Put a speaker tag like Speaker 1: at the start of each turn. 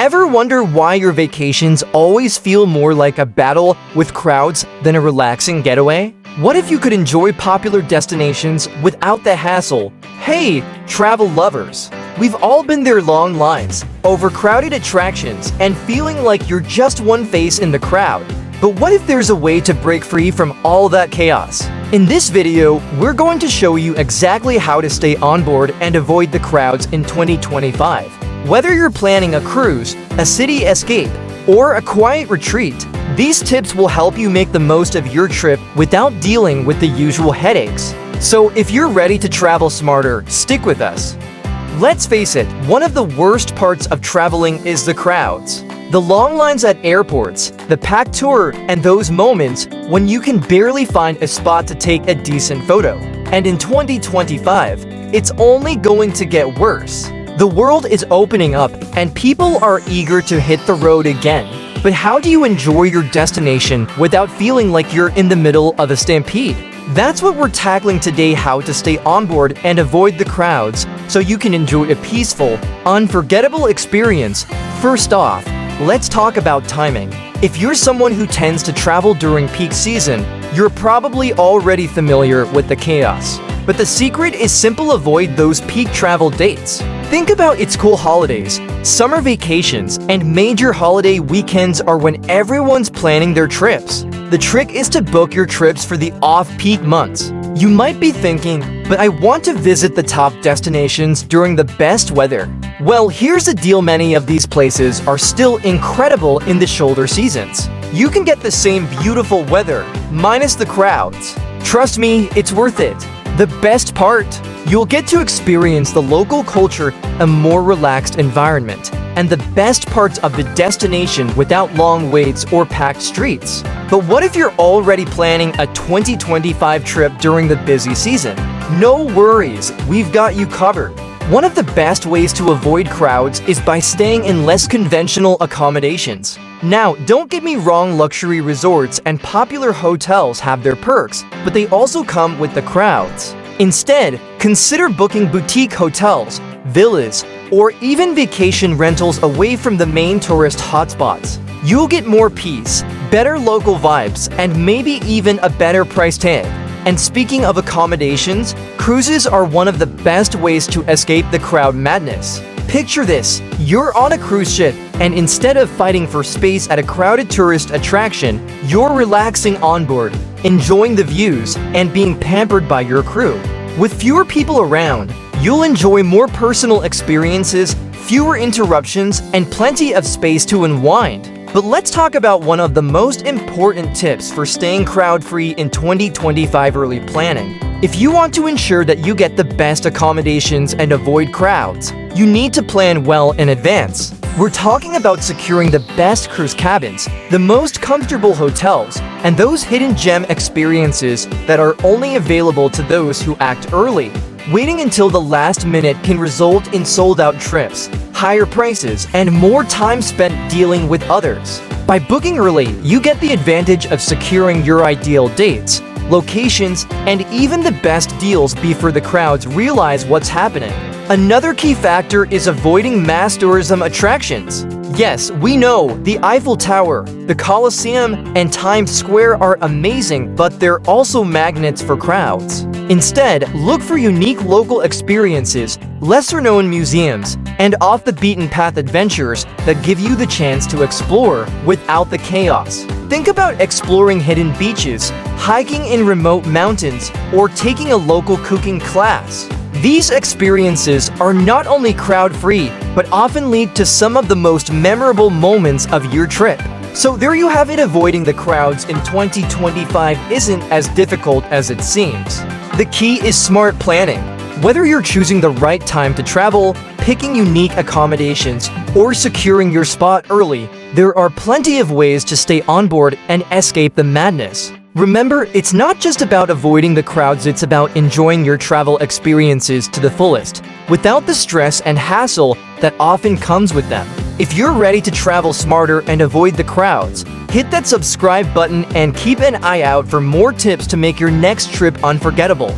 Speaker 1: Ever wonder why your vacations always feel more like a battle with crowds than a relaxing getaway? What if you could enjoy popular destinations without the hassle? Hey, travel lovers! We've all been there: long lines, overcrowded attractions, and feeling like you're just one face in the crowd. But what if there's a way to break free from all that chaos? In this video, we're going to show you exactly how to stay on board and avoid the crowds in 2025. Whether you're planning a cruise, a city escape, or a quiet retreat, these tips will help you make the most of your trip without dealing with the usual headaches. So if you're ready to travel smarter, stick with us. Let's face it, one of the worst parts of traveling is the crowds. The long lines at airports, the packed tour, and those moments when you can barely find a spot to take a decent photo. And in 2025, it's only going to get worse. The world is opening up, and people are eager to hit the road again. But how do you enjoy your destination without feeling like you're in the middle of a stampede? That's what we're tackling today: how to stay on board and avoid the crowds so you can enjoy a peaceful, unforgettable experience. First off, let's talk about timing. If you're someone who tends to travel during peak season, you're probably already familiar with the chaos. But the secret is simple: avoid those peak travel dates. Think about its school holidays, summer vacations, and major holiday weekends are when everyone's planning their trips. The trick is to book your trips for the off-peak months. You might be thinking, but I want to visit the top destinations during the best weather. Well, here's the deal: many of these places are still incredible in the shoulder seasons. You can get the same beautiful weather, minus the crowds. Trust me, it's worth it. The best part? You'll get to experience the local culture, a more relaxed environment, and the best parts of the destination without long waits or packed streets. But what if you're already planning a 2025 trip during the busy season? No worries, we've got you covered. One of the best ways to avoid crowds is by staying in less conventional accommodations. Now, don't get me wrong, luxury resorts and popular hotels have their perks, but they also come with the crowds. Instead, consider booking boutique hotels, villas, or even vacation rentals away from the main tourist hotspots. You'll get more peace, better local vibes, and maybe even a better price tag. And speaking of accommodations, cruises are one of the best ways to escape the crowd madness. Picture this: you're on a cruise ship, and instead of fighting for space at a crowded tourist attraction, you're relaxing on board, enjoying the views, and being pampered by your crew. With fewer people around, you'll enjoy more personal experiences, fewer interruptions, and plenty of space to unwind. But let's talk about one of the most important tips for staying crowd-free in 2025: early planning. If you want to ensure that you get the best accommodations and avoid crowds, you need to plan well in advance. We're talking about securing the best cruise cabins, the most comfortable hotels, and those hidden gem experiences that are only available to those who act early. Waiting until the last minute can result in sold-out trips, higher prices, and more time spent dealing with others. By booking early, you get the advantage of securing your ideal dates, locations, and even the best deals before the crowds realize what's happening. Another key factor is avoiding mass tourism attractions. Yes, we know, the Eiffel Tower, the Colosseum, and Times Square are amazing, but they're also magnets for crowds. Instead, look for unique local experiences, lesser-known museums, and off-the-beaten-path adventures that give you the chance to explore without the chaos. Think about exploring hidden beaches, hiking in remote mountains, or taking a local cooking class. These experiences are not only crowd-free, but often lead to some of the most memorable moments of your trip. So there you have it: avoiding the crowds in 2025 isn't as difficult as it seems. The key is smart planning. Whether you're choosing the right time to travel, picking unique accommodations, or securing your spot early, there are plenty of ways to stay on board and escape the madness. Remember, it's not just about avoiding the crowds, it's about enjoying your travel experiences to the fullest, without the stress and hassle that often comes with them. If you're ready to travel smarter and avoid the crowds, hit that subscribe button and keep an eye out for more tips to make your next trip unforgettable.